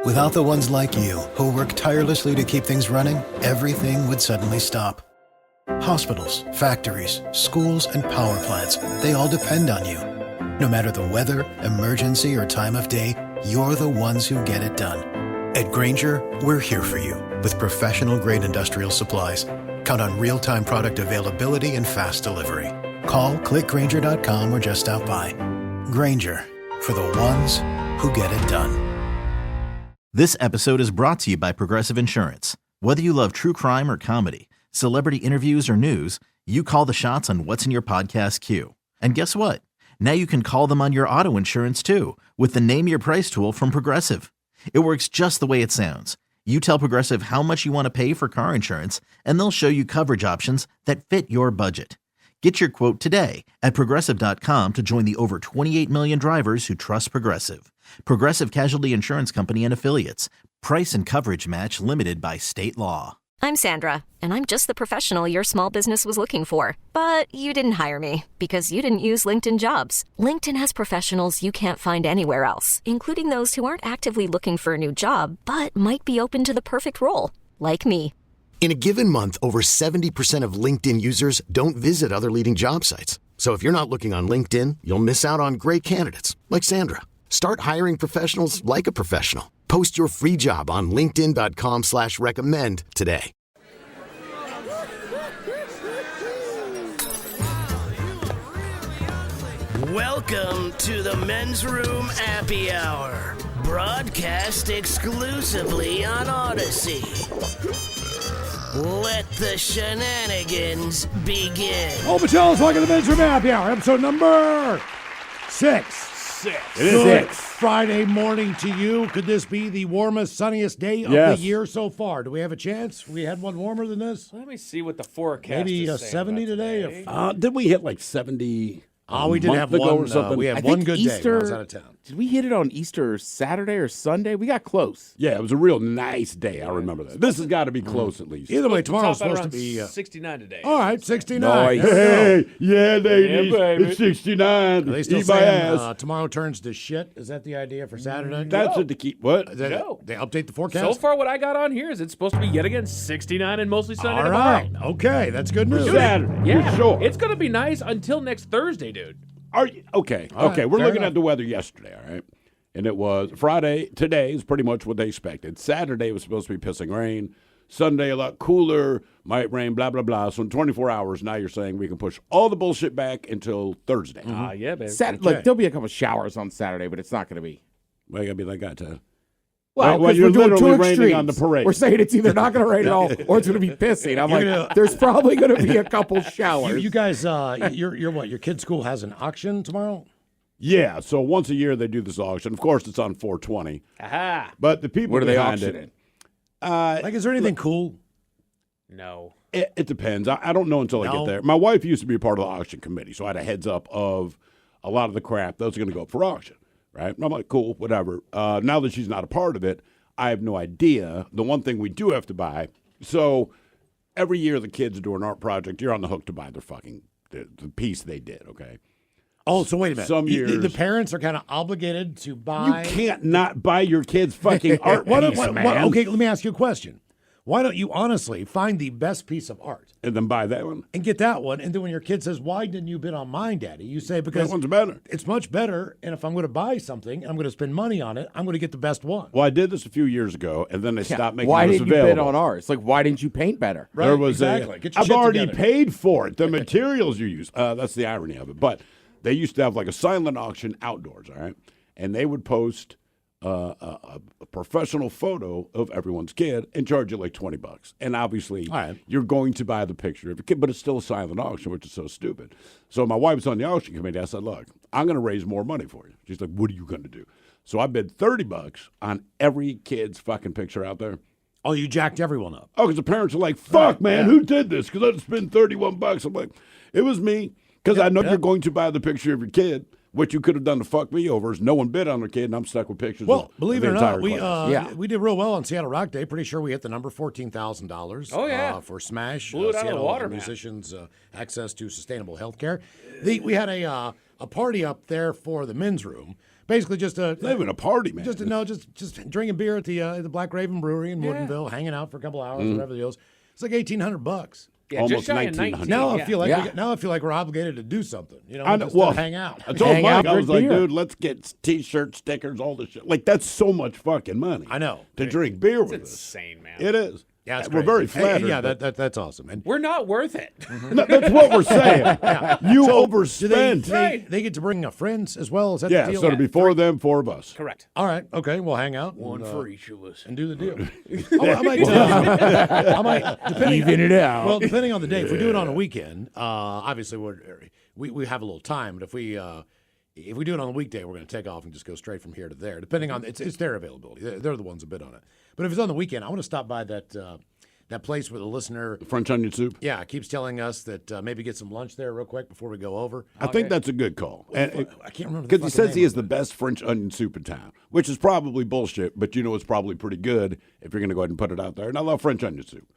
Without the ones like you, who work tirelessly to keep things running, everything would suddenly stop. Hospitals, factories, schools, and power plants, they all depend on you. No matter the weather, emergency, or time of day, you're the ones who get it done. At Grainger, we're here for you with professional-grade industrial supplies. Count on real-time product availability and fast delivery. Call, clickgrainger.com, or just stop by. Grainger, for the ones who get it done. This episode is brought to you by Progressive Insurance. Whether you love true crime or comedy, celebrity interviews or news, you call the shots on what's in your podcast queue. And guess what? Now you can call them on your auto insurance too with the Name Your Price tool from Progressive. It works just the way it sounds. You tell Progressive how much you want to pay for car insurance, and they'll show you coverage options that fit your budget. Get your quote today at Progressive.com to join the over 28 million drivers who trust Progressive. Progressive Casualty Insurance Company and Affiliates. Price and coverage match limited by state law. I'm Sandra, and I'm just the professional your small business was looking for. But you didn't hire me because you didn't use LinkedIn Jobs. LinkedIn has professionals you can't find anywhere else, including those who aren't actively looking for a new job, but might be open to the perfect role, like me. In a given month, over 70% of LinkedIn users don't visit other leading job sites. So if you're not looking on LinkedIn, you'll miss out on great candidates like Sandra. Start hiring professionals like a professional. Post your free job on linkedin.com/recommend today. Welcome to the Men's Room Appy Hour, broadcast exclusively on Odyssey. Let the shenanigans begin. Oh, Patel's welcome to the Men's Room Happy Hour, episode number 6. It is Good 6. Friday morning to you. Could this be the warmest, sunniest day of the year so far? Do we have a chance? We had one warmer than this? Let me see what the forecast Maybe is a 70 today? Did we hit like 70? We did have one. Or something? We I had think one good day when I was out of town. Did we hit it on Easter Saturday or Sunday? We got close. Yeah, it was a real nice day. I remember that. This has got to be close at least. Either way, tomorrow's Top out supposed to around be 69 today. all right, 69. Nice. Hey, yeah, ladies, baby. it's 69. Are they still Eat my saying ass. tomorrow turns to shit? Is that the idea for Saturday? That's it to keep. What? No. They update the forecast? So far, what I got on here is it's supposed to be yet again 69 and mostly sunny All tomorrow. right. Okay, that's good news. Saturday. Yeah, You're sure? it's going to be nice until next Thursday, dude. Are you, okay. All Okay. right, We're fair looking enough. at the weather yesterday. All right. And it was Friday. Today is pretty much what they expected. Saturday was supposed to be pissing rain. Sunday a lot cooler. Might rain. Blah blah blah. So in 24 hours, now you're saying we can push all the bullshit back until Thursday. Yeah, baby. Look, there'll be a couple showers on Saturday, but it's not going to be. Why you gotta be like that, Ted? Well, Well, 'cause you're we're doing literally two raining extremes. on the parade. We're saying it's either not going to rain at all or it's going to be pissing. I'm like, there's probably going to be a couple showers. You guys, you're what? Your kid's school has an auction tomorrow? Yeah. So once a year they do this auction. Of course, it's on 420. Aha. But the people What are they behind auctioning? Like, is there anything cool? No. It depends. I don't know until I No. get there. My wife used to be a part of the auction committee, so I had a heads up of a lot of the crap that was going to go up for auction, right? And I'm like, cool, whatever. Now that she's not a part of it, I have no idea. The one thing we do have to buy, so every year the kids do an art project, you're on the hook to buy their fucking the piece they did, okay? Oh, so wait a minute. Some The years- parents are kind of obligated to You buy. can't not buy your kids fucking art piece, man. Okay, let me ask you a question. Why don't you honestly find the best piece of art And then buy that one. and get that one? And then when your kid says, "Why didn't you bid on mine, Daddy?" You say, "Because That one's better. it's much better. And if I'm going to buy something, I'm going to spend money on it. I'm going to get the best one." Well, I did this a few years ago, and then they stopped making Why this didn't you available. bid on ours? Like, why didn't you paint better? Right, There was exactly. Get your I've shit already together. paid for it. The materials you use. That's the irony of it. But they used to have like a silent auction outdoors, all right? And they would post a professional photo of everyone's kid and charge you like $20. And obviously, All right. you're going to buy the picture of your kid, but it's still a silent auction, which is so stupid. So my wife was on the auction committee. I said, look, I'm going to raise more money for you. She's like, what are you going to do? So I bid $30 on every kid's fucking picture out there. Oh, you jacked everyone up. Oh, because the parents are like, fuck, man, who did this? Because I just spent $31. I'm like, it was me. Because I know you're going to buy the picture of your kid. What you could have done to fuck me over is no one bid on their kid, and I'm stuck with pictures Well, of believe the it or entire not, we class. we did real well on Seattle Rock Day. Pretty sure we hit the number $14,000. Oh, yeah. For Smash. Blew it out of the Seattle water, man. musicians access to sustainable health care. We had a party up there for the men's room. Basically, just It's not even a party, man. Just drinking beer at the Black Raven Brewery in Woodinville, hanging out for a couple hours, whatever the deal is. It's like $1,800. Yeah, Almost just shy of 1900. 19. Now yeah. I feel like we're obligated to do something. I know. Just Well, to hang out. I told Hang Mike, out, I was like, drink beer. dude, let's get T-shirts, stickers, all this shit. Like, that's so much fucking money. I know. To drink beer with us. Insane, man. It is. Yeah, it's we're crazy. very Hey, flattered. yeah, but- that's awesome. And We're not worth it. No, that's what we're saying. You overspend. they get to bring friends as well? Is that Yeah, the deal? so it'll be 4 of them, 4 of us. Correct. All right. Okay. We'll hang out. One for each of us. And do the deal. I might depending, Even it out. Well, depending on the day. If we do it on a weekend, obviously we have a little time. But if we do it on a weekday, we're going to take off and just go straight from here to there. Depending on it's their availability. They're the ones that bid on it. But if it's on the weekend, I want to stop by that place where the listener, French onion soup. yeah, keeps telling us that maybe get some lunch there real quick before we go over. I think that's a good call. And I can't remember because he says name he is of the best French onion soup in town, which is probably bullshit, but you know it's probably pretty good if you're going to go ahead and put it out there. And I love French onion soup.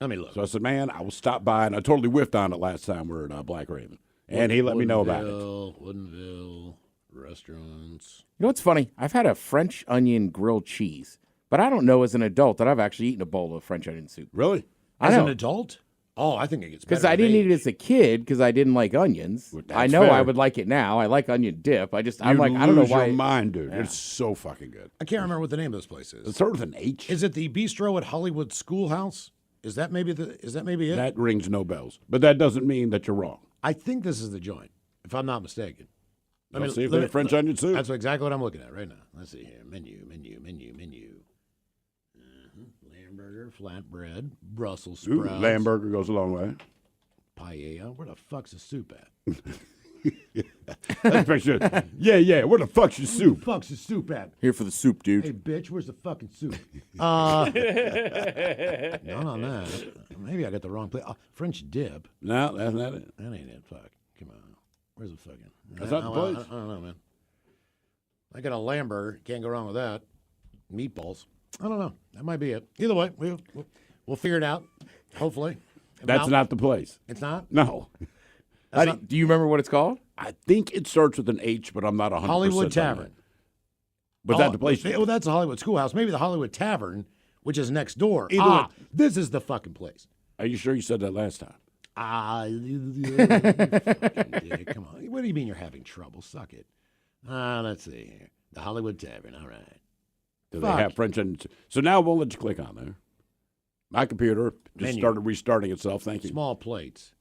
Let me look. So I said, man, I will stop by, and I totally whiffed on it last time we were at Black Raven. And he let me know about it. Woodinville restaurants. You know what's funny? I've had a French onion grilled cheese, but I don't know as an adult that I've actually eaten a bowl of French onion soup. Really? As I know. an adult? Oh, I think it gets better. Because I didn't eat it as a kid because I didn't like onions. That's I know fair. I would like it now. I like onion dip. I'm You like, I don't know lose why. your mind, dude. It's so fucking good. I can't remember what the name of this place is. It's sort of an H. Is it the Bistro at Hollywood Schoolhouse? Is that maybe it? That rings no bells. But that doesn't mean that you're wrong. I think this is the joint, if I'm not mistaken. Let's see if they have French onion soup. That's exactly what I'm looking at right now. Let's see here. Menu. Lamburger, flatbread, Brussels Ooh, sprouts. Lamburger goes a long way. Paella. Where the fuck's the soup at? That's picture. Yeah. Where the fuck's your Where the soup? fuck's the soup at? Here for the soup, dude. Hey, bitch, where's the fucking soup? Not on that. Maybe I got the wrong place. French dip. No, that's not it. That ain't it. Fuck. Come on. Where's the fucking? That's not the place. I don't know, man. I got a Lamburger. Can't go wrong with that. Meatballs. I don't know. That might be it. Either way, we'll figure it out. Hopefully. If That's not the place. It's not. No. Do you remember what it's called? I think it starts with an H, but I'm not 100%. Hollywood on Tavern. that. Was that the place? Well, that's the Hollywood Schoolhouse. Maybe the Hollywood Tavern, which is next door. Either way. This is the fucking place. Are you sure you said that last time? Come on. What do you mean you're having trouble? Suck it. Let's see here. The Hollywood Tavern. All right. Do Fuck. they have French onion soup? So now we'll let you click on there. My computer just Menu. started restarting itself. Thank you. Small plates.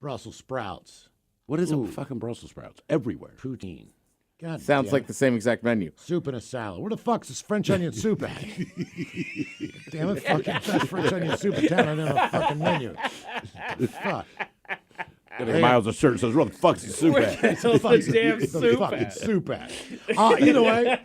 Brussels sprouts. What is Ooh. it? Fucking Brussels sprouts everywhere. Poutine. God Sounds damn like it. the same exact menu. Soup and a salad. Where the fuck's this French onion soup at? Damn it, fucking best French onion soup in town. I know the fucking menu. Fuck. Miles' of shirt says, "Where the fuck's the soup at?" It's the damn The soup fucking at. soup at. Either way,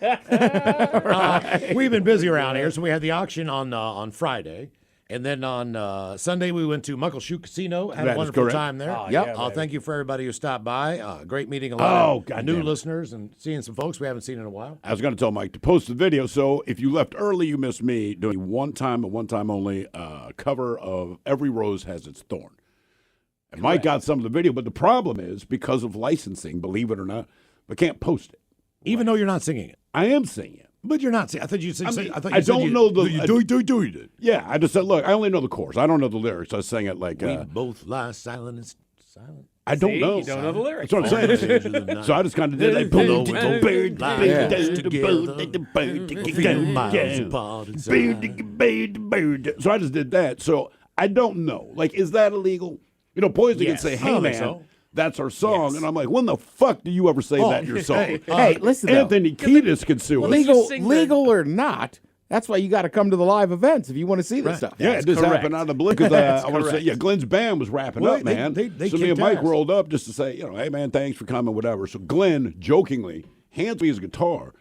we've been busy around here. So we had the auction on Friday. And then on Sunday, we went to Muckleshoot Casino. Had That a is wonderful correct. time there. Oh, yeah, baby. Thank you for everybody who stopped by. Great meeting a lot of God new damn it. listeners and seeing some folks we haven't seen in a while. I was going to tell Mike to post the video. So if you left early, you missed me doing one time only cover of Every Rose Has Its Thorn. And Mike got some of the video, but the problem is because of licensing, believe it or not, we can't post it. Even though you're not singing it. I am singing it. But you're not singing. I thought you said. I thought I you said don't you, know the. You Yeah, I just said, look, I only know the chorus. I don't know the lyrics. I sang it like. We both lie silent and silent. I don't See? know. You don't know the lyrics. That's what I'm saying. So I just kind of did like. So I just did that. So I don't know. Like, is that illegal? You know, Poison can Yes. say, I "Hey don't think man, so. that's our song," and I'm like, "When the fuck do you ever say that in your song?" Hey, listen, though. Anthony Kiedis can sue us. legal or not, that's why you got to come to the live events if you want to see this stuff. Yeah, it just correct. happened out of the blue because I want to say, yeah, Glenn's band was wrapping Well, up, man. they So me and kicked Mike ass. rolled up just to say, you know, hey, man, thanks for coming, whatever. So Glenn jokingly hands me his guitar,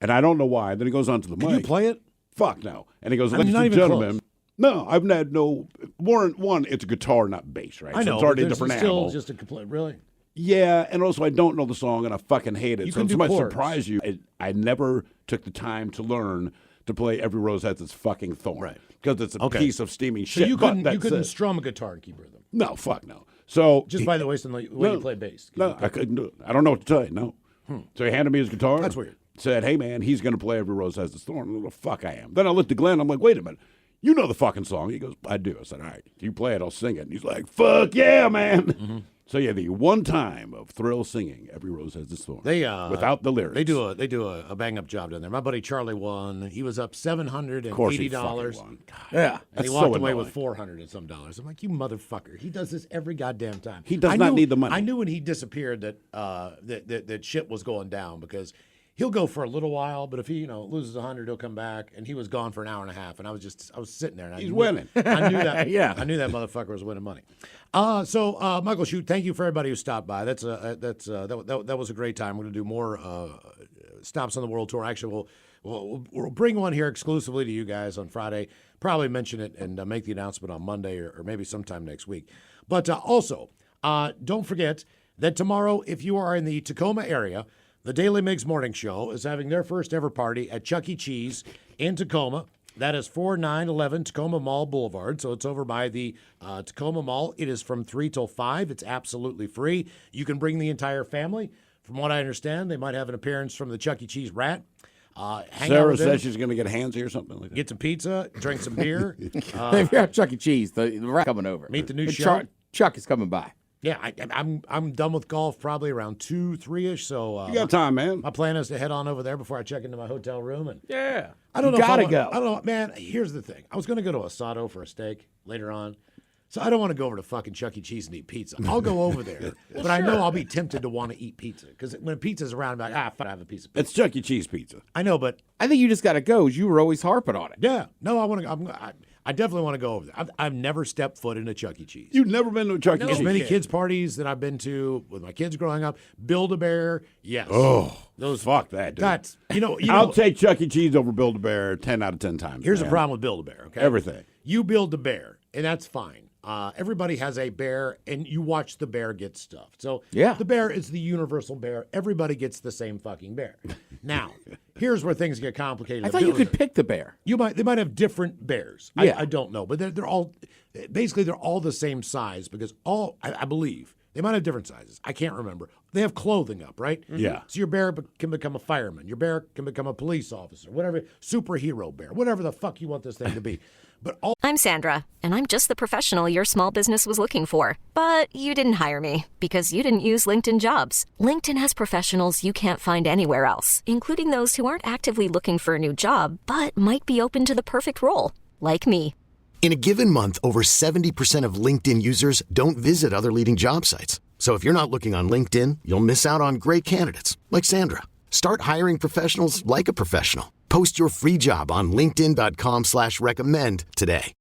and I don't know why. Then he goes on to the Can mic. you play it? Fuck no. And he goes, I mean, ladies not and even gentlemen. close. No, I've had no. One, it's a guitar, not bass, right? I know. So it's already a but different it's still animal. just a complete. Really? Yeah, and also I don't know the song, and I fucking hate it. You So can it do might chords. surprise you. I never took the time to learn to play Every Rose Has Its Fucking Thorn. Right. Because it's a Okay. piece of steaming So shit. you but couldn't that's it. strum a guitar and keep rhythm. No, fuck no. So Just by the way, the way you play bass. No, I couldn't do it. I don't know what to tell you. No, So he handed me his guitar. That's weird. Said, hey, man, he's going to play Every Rose Has the Thorn. Well, the fuck I am. Then I looked at Glenn. I'm like, wait a minute. You know the fucking song. He goes, I do. I said, all right, if you play it, I'll sing it. And he's like, fuck yeah, man. So yeah, the one time of Thrill singing Every Rose Has its Thorn. Without the lyrics. They do a bang up job down there. My buddy Charlie won. He was up $780. Of course he fucking won. God, Yeah. And he that's walked so away annoying. with $400 and some dollars. I'm like, you motherfucker. He does this every goddamn time. He does not need the money. I knew when he disappeared that that shit was going down because he'll go for a little while, but if he loses 100, he'll come back. And he was gone for an hour and a half, and I was sitting there. And He's winning. I knew that. Yeah. I knew that motherfucker was winning money. So Michael Shute, thank you for everybody who stopped by. That was a great time. We're going to do more stops on the World Tour. Actually, we'll bring one here exclusively to you guys on Friday. Probably mention it and make the announcement on Monday or maybe sometime next week. But also, don't forget that tomorrow, if you are in the Tacoma area, the Daily Mix Morning Show is having their first ever party at Chuck E. Cheese in Tacoma. That is 4911 Tacoma Mall Boulevard. So it's over by the Tacoma Mall. It is from 3 till 5. It's absolutely free. You can bring the entire family. From what I understand, they might have an appearance from the Chuck E. Cheese Rat. Hang out Sarah with them, says she's going to get handsy or something like that. get some pizza, drink some beer. If you're at Chuck E. Cheese, the rat coming over. Meet the new And show. Chuck is coming by. Yeah, I'm done with golf probably around 2, 3-ish. So You got time, man. my plan is to head on over there before I check into my hotel room. And Yeah. I don't know. You if I gotta want- go. I don't know, man. Here's the thing. I was going to go to Asado for a steak later on, so I don't want to go over to fucking Chuck E. Cheese and eat pizza. I'll go over there, but I know I'll be tempted to want to eat pizza because when pizza's around, I'm like, fuck, I have a piece of pizza. It's Chuck E. Cheese pizza. I know, but I think you just got to go. You were always harping on it. yeah, no, I want to. I definitely want to go over there. I've never stepped foot in a Chuck E. Cheese. You've never been to a Chuck E. As Cheese? many kids' parties that I've been to with my kids growing up, Build-A-Bear, yes. Oh, those fuck that, dude. That's I'll take Chuck E. Cheese over Build-A-Bear 10 out of 10 times. Here's the man. problem with Build-A-Bear, okay? Everything. You build a bear, and that's fine. Everybody has a bear, and you watch the bear get stuffed. So Yeah. the bear is the universal bear. Everybody gets the same fucking bear. Now, here's where things get complicated. I thought you could pick the bear. They might have different bears. Yeah. I don't know, but they're all basically they're all the same size because I believe they might have different sizes. I can't remember. They have clothing up, right? Yeah. So your bear can become a fireman. Your bear can become a police officer. Whatever, superhero bear. Whatever the fuck you want this thing to be. But all I'm Sandra, and I'm just the professional your small business was looking for. But you didn't hire me because you didn't use LinkedIn Jobs. LinkedIn has professionals you can't find anywhere else, including those who aren't actively looking for a new job, but might be open to the perfect role, like me. In a given month, over 70% of LinkedIn users don't visit other leading job sites. So if you're not looking on LinkedIn, you'll miss out on great candidates like Sandra. Start hiring professionals like a professional. Post your free job on linkedin.com/recommend today.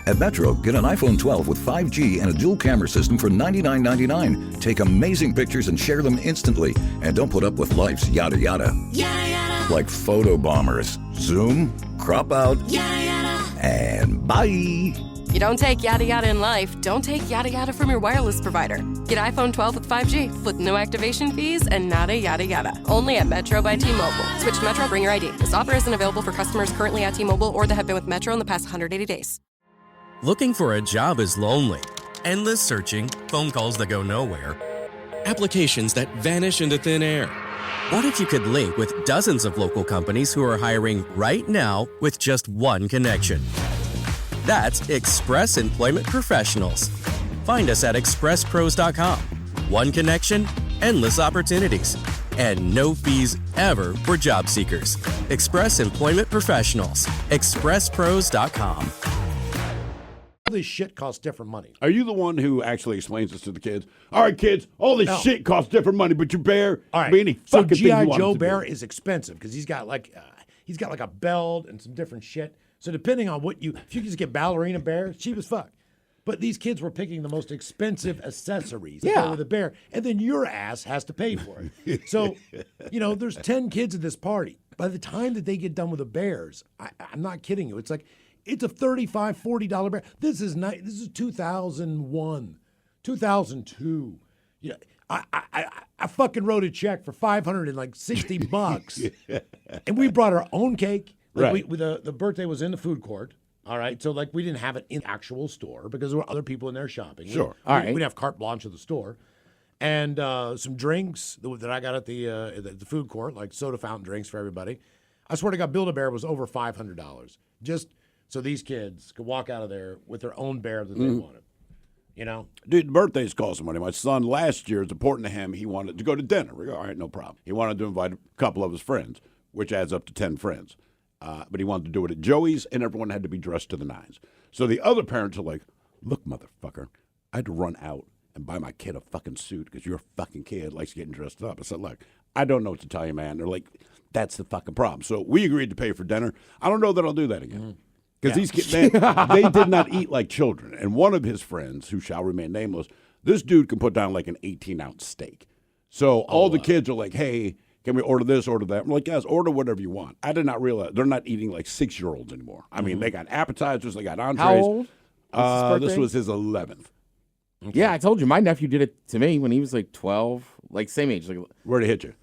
At Metro, get an iPhone 12 with 5G and a dual camera system for $99.99. Take amazing pictures and share them instantly. And don't put up with life's yada yada. Yada yada. Like photo bombers. Zoom, crop out, Yada yada. and bye. You don't take yada yada in life, don't take yada yada from your wireless provider. Get iPhone 12 with 5G with no activation fees and nada yada yada. Only at Metro by T-Mobile. Switch to Metro, bring your ID. This offer isn't available for customers currently at T-Mobile or that have been with Metro in the past 180 days. Looking for a job is lonely. Endless searching, phone calls that go nowhere, applications that vanish into thin air. What if you could link with dozens of local companies who are hiring right now with just one connection? That's Express Employment Professionals. Find us at expresspros.com. One connection, endless opportunities, and no fees ever for job seekers. Express Employment Professionals. expresspros.com. all this shit costs different money. Are you the one who actually explains this to the kids? All right, kids, all this No. shit costs different money, but your bear All right. be any So fucking thing you G.I. want Joe it to bear be. is expensive because he's got like a belt and some different shit. So depending on if you just get ballerina bear, it's cheap as fuck. But these kids were picking the most expensive accessories to go with a bear, and then your ass has to pay for it. So, there's 10 kids at this party. By the time that they get done with the bears, I'm not kidding you. It's like it's a $35, $40 bear. This is 2001, 2002. I fucking wrote a check for $560, and we brought our own cake. Like Right. The birthday was in the food court. All right, so we didn't have it in the actual store because there were other people in there shopping. Sure. All right. We'd have carte blanche of the store. and some drinks that I got at the food court, like soda fountain drinks for everybody. I swear to God, Build-A-Bear was over $500 just so these kids could walk out of there with their own bear that they wanted. You know? Dude, birthdays cost some money. My son last year, it's important to him, he wanted to go to dinner. We go, all right, no problem. He wanted to invite a couple of his friends, which adds up to 10 friends. But he wanted to do it at Joey's, and everyone had to be dressed to the nines. So the other parents are like, look, motherfucker, I had to run out and buy my kid a fucking suit because your fucking kid likes getting dressed up. I said, look, I don't know what to tell you, man. They're like, that's the fucking problem. So we agreed to pay for dinner. I don't know that I'll do that again. Because these kids, they did not eat like children. And one of his friends, who shall remain nameless, this dude can put down like an 18-ounce steak. So all the kids are like, hey, can we order this, order that? I'm like, guys, order whatever you want. I did not realize they're not eating like 6-year-olds anymore. I mean, they got appetizers, they got entrees. How old? This was his 11th. Okay. Yeah, I told you. My nephew did it to me when he was like 12, like same age. Like, where'd it hit you?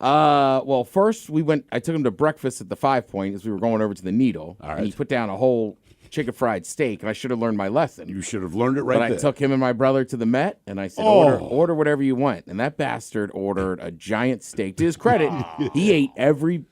Well, first I took him to breakfast at the 5 Point as we were going over to the Needle. All right. And he put down a whole chicken fried steak, and I should have learned my lesson. You should have learned it right there. But I took him and my brother to the Met, and I said, order whatever you want. And that bastard ordered a giant steak. To his credit, he ate every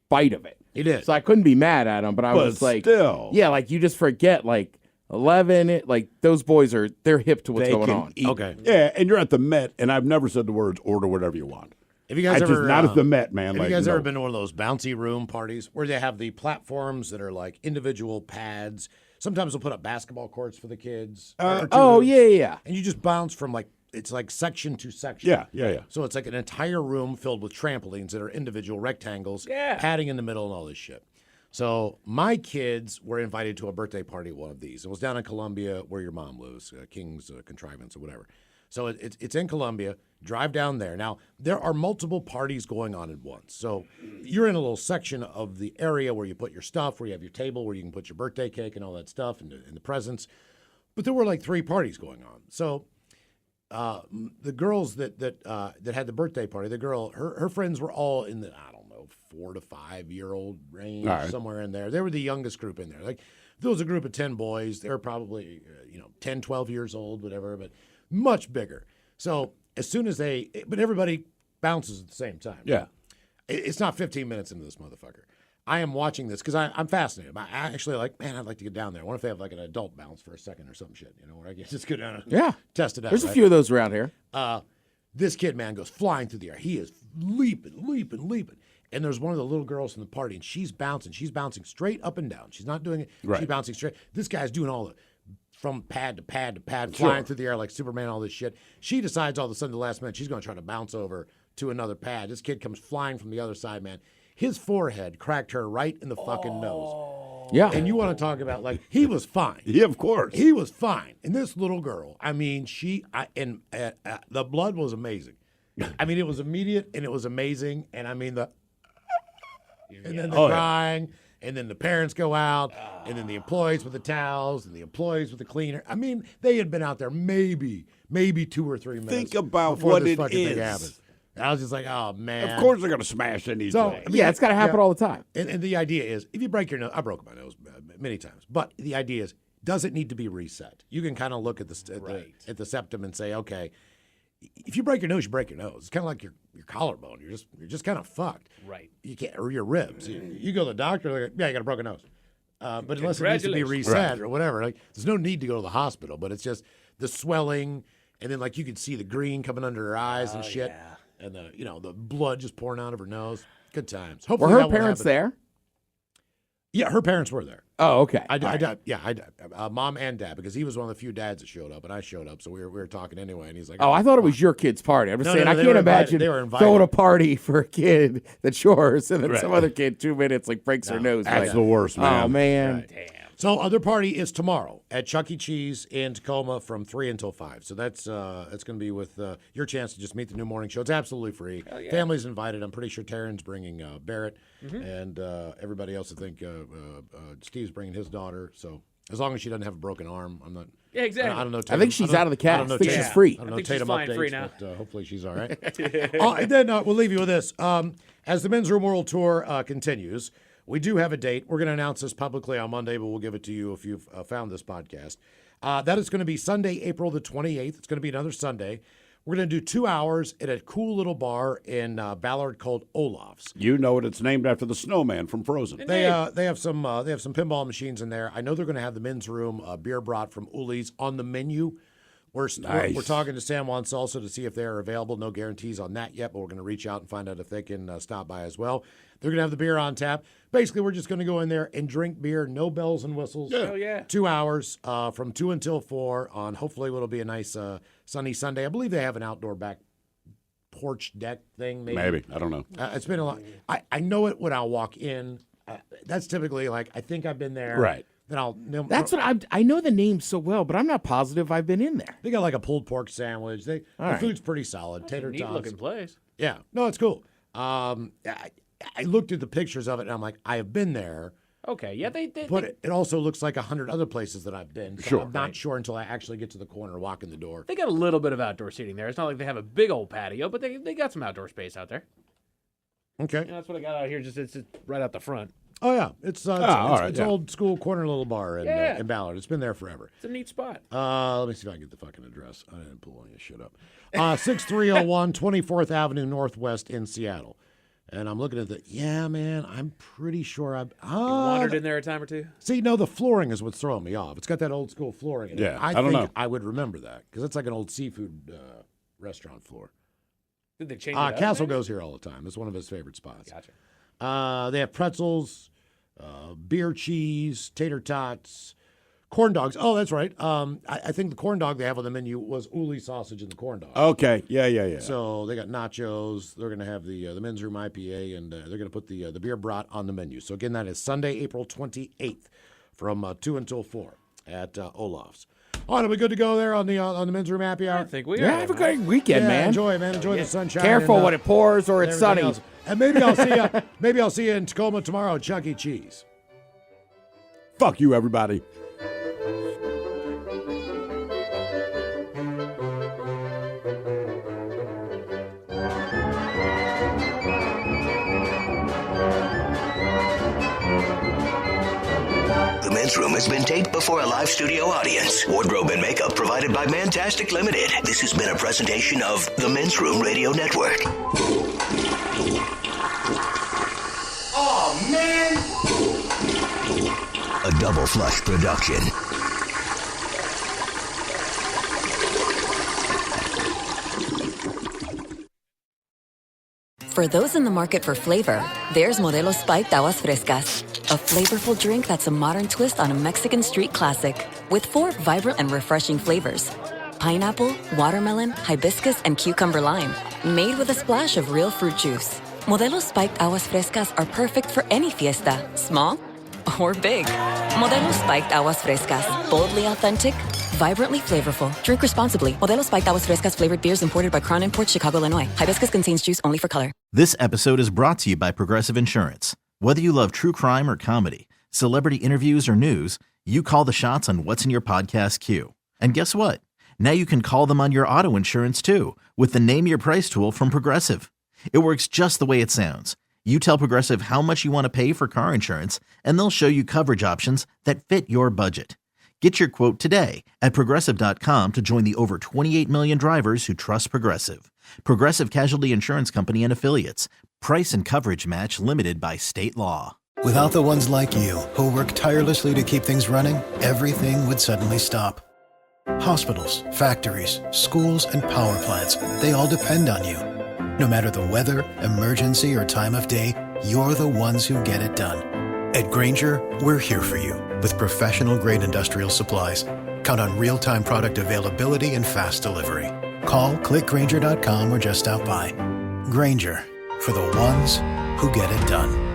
bite of it. He did. So I couldn't be mad at him, but I was like, still. Yeah, like you just forget, like 11, like those boys they're hip to what's going on. Okay. Yeah, and you're at the Met, and I've never said the words order whatever you want. Have you guys ever not at the Met, man? Have you guys ever been to one of those bouncy room parties where they have the platforms that are like individual pads? Sometimes they'll put up basketball courts for the kids. Yeah. And you just bounce from it's like section to section. Yeah. So it's like an entire room filled with trampolines that are individual rectangles, padding in the middle and all this shit. So my kids were invited to a birthday party at one of these. It was down in Columbia where your mom lives, King's Contrivance or whatever. So it's in Columbia. Drive down there. Now, there are multiple parties going on at once. So you're in a little section of the area where you put your stuff, where you have your table, where you can put your birthday cake and all that stuff and the presents. But there were like 3 parties going on. So the girls that had the birthday party, her friends were all in the, 4 to 5 year old range, somewhere in there. They were the youngest group in there. Like there was a group of 10 boys. They were probably 10, 12 years old, whatever, but much bigger. So as soon as but everybody bounces at the same time. Yeah. It's not 15 minutes into this motherfucker. I am watching this because I'm fascinated. I actually I'd like to get down there. I wonder if they have like an adult bounce for a second or some shit, where I can just go down and test it out. There's a few of those around here. This kid, man, goes flying through the air. He is leaping. And there's one of the little girls in the party, and she's bouncing. She's bouncing straight up and down. She's not doing it. Right. She's bouncing straight. This guy's doing all the from pad to pad to pad, flying through the air like Superman, all this shit. She decides all of a sudden, the last minute, she's going to try to bounce over to another pad. This kid comes flying from the other side, man. His forehead cracked her right in the fucking nose. Yeah. And you want to talk about, he was fine. Yeah, of course. He was fine. And this little girl, I mean, the blood was amazing. I mean, it was immediate and it was amazing. And I mean, and then the crying. And then the parents go out, and then the employees with the towels, and the employees with the cleaner. I mean, they had been out there maybe 2 or 3 minutes. Think about before what this it fucking thing is. happened. And I was just like, oh man. Of course they're going to smash anything. So, I mean, it's got to happen all the time. And the idea is, if you break your nose, I broke my nose many times. But the idea is, does it need to be reset? You can kind of look at the septum and say, okay, if you break your nose, you break your nose. It's kind of like your collarbone. You're just kind of fucked. Right. You can't, or your ribs. You go to the doctor, they're like, yeah, you got a broken nose. But unless it needs to be reset or whatever, there's no need to go to the hospital. But it's just the swelling, and then you could see the green coming under her eyes and shit, and the blood just pouring out of her nose. Good times. Hopefully, were her parents there? Yeah, her parents were there. Oh, okay. I did. Mom and dad, because he was one of the few dads that showed up, and I showed up, so we were talking anyway, and he's like, oh, I thought it was your kid's party. I'm just saying, I can't imagine throwing a party for a kid that's yours, and then some other kid 2 minutes breaks her nose. That's the worst, man. Oh, man. Right. Damn. So other party is tomorrow at Chuck E. Cheese in Tacoma from 3 until 5. So that's going to be with your chance to just meet the new morning show. It's absolutely free. Yeah. Family's invited. I'm pretty sure Taryn's bringing Barrett and everybody else. I think Steve's bringing his daughter. So as long as she doesn't have a broken arm, I'm not. Yeah, exactly. I don't know. Tatum, I think she's out of the cast. I think she's free. I don't know think Tatum she's fine updates, free now. but hopefully she's all right. And then we'll leave you with this. As the Men's Room World Tour continues, we do have a date. We're going to announce this publicly on Monday, but we'll give it to you if you've found this podcast. That is going to be Sunday, April the 28th. It's going to be another Sunday. We're going to do 2 hours at a cool little bar in Ballard called Olaf's. You know it. It's named after the snowman from Frozen. They have some pinball machines in there. I know they're going to have the men's room beer brought from Uli's on the menu. We're talking to San Juan Salsa to see if they're available. No guarantees on that yet, but we're going to reach out and find out if they can stop by as well. They're going to have the beer on tap. Basically, we're just going to go in there and drink beer, no bells and whistles. Oh, yeah. 2 hours from 2 until 4 on hopefully what'll be a nice sunny Sunday. I believe they have an outdoor back porch deck thing. Maybe. I don't know. It's been a lot. I know it when I'll walk in. That's typically like, I think I've been there. Right. Then That's what I know the name so well, but I'm not positive I've been in there. They got like a pulled pork sandwich. The food's pretty solid. That's Tater a neat tots. looking place. Yeah. No, it's cool. I looked at the pictures of it and I'm like, I have been there. Okay, yeah, But it also looks like 100 other places that I've been. So Sure. I'm not sure until I actually get to the corner and walk in the door. They got a little bit of outdoor seating there. It's not like they have a big old patio, but they got some outdoor space out there. Okay. Yeah, that's what I got out here. It's right out the front. Oh, yeah. It's yeah. old school corner little bar in Ballard. It's been there forever. It's a neat spot. Let me see if I can get the fucking address. I didn't pull any shit up. 6301 24th Avenue Northwest in Seattle. And I'm looking at man, I'm pretty sure I've wandered in there a time or two. See, no, the flooring is what's throwing me off. It's got that old school flooring in it. Yeah, I don't think know. I would remember that because it's like an old seafood restaurant floor. Did they change it up? Castle maybe? goes here all the time. It's one of his favorite spots. Gotcha. They have pretzels, beer cheese, tater tots, corn dogs. Oh, that's right. I think the corn dog they have on the menu was Uli sausage and the corn dog. Okay. Yeah. So they got nachos. They're going to have the men's room IPA, and they're going to put the beer brat on the menu. So again, that is Sunday, April 28th, from 2 until 4 at Olaf's. All right, are we good to go there on the men's room happy hour? I think we are. Yeah, have a great weekend, man. Enjoy the sunshine. Careful and, when it pours or it's sunny. else. And maybe I'll see you. Maybe I'll see you in Tacoma tomorrow at Chuck E. Cheese. Fuck you, everybody. The men's room has been taped before a live studio audience. Wardrobe and makeup provided by Mantastic Limited. This has been a presentation of the Men's Room Radio Network. Oh, man! A Double Flush production. For those in the market for flavor, there's Modelo Spiked Aguas Frescas, a flavorful drink that's a modern twist on a Mexican street classic with 4 vibrant and refreshing flavors. Pineapple, watermelon, hibiscus, and cucumber lime, made with a splash of real fruit juice. Modelo Spiked Aguas Frescas are perfect for any fiesta, small or big. Modelo Spiked Aguas Frescas, boldly authentic, vibrantly flavorful. Drink responsibly. Modelo Spiked Aguas Frescas flavored beers imported by Crown Imports, Chicago, Illinois. Hibiscus contains juice only for color. This episode is brought to you by Progressive Insurance. Whether you love true crime or comedy, celebrity interviews or news, you call the shots on what's in your podcast queue. And guess what? Now you can call them on your auto insurance too with the Name Your Price tool from Progressive. It works just the way it sounds. You tell Progressive how much you want to pay for car insurance, and they'll show you coverage options that fit your budget. Get your quote today at Progressive.com to join the over 28 million drivers who trust Progressive. Progressive Casualty Insurance Company and Affiliates. Price and coverage match limited by state law. Without the ones like you, who work tirelessly to keep things running, everything would suddenly stop. Hospitals, factories, schools, and power plants, they all depend on you. No matter the weather, emergency, or time of day, you're the ones who get it done. At Grainger, we're here for you with professional-grade industrial supplies. Count on real-time product availability and fast delivery. Call, click Grainger.com, or just stop by. Grainger, for the ones who get it done.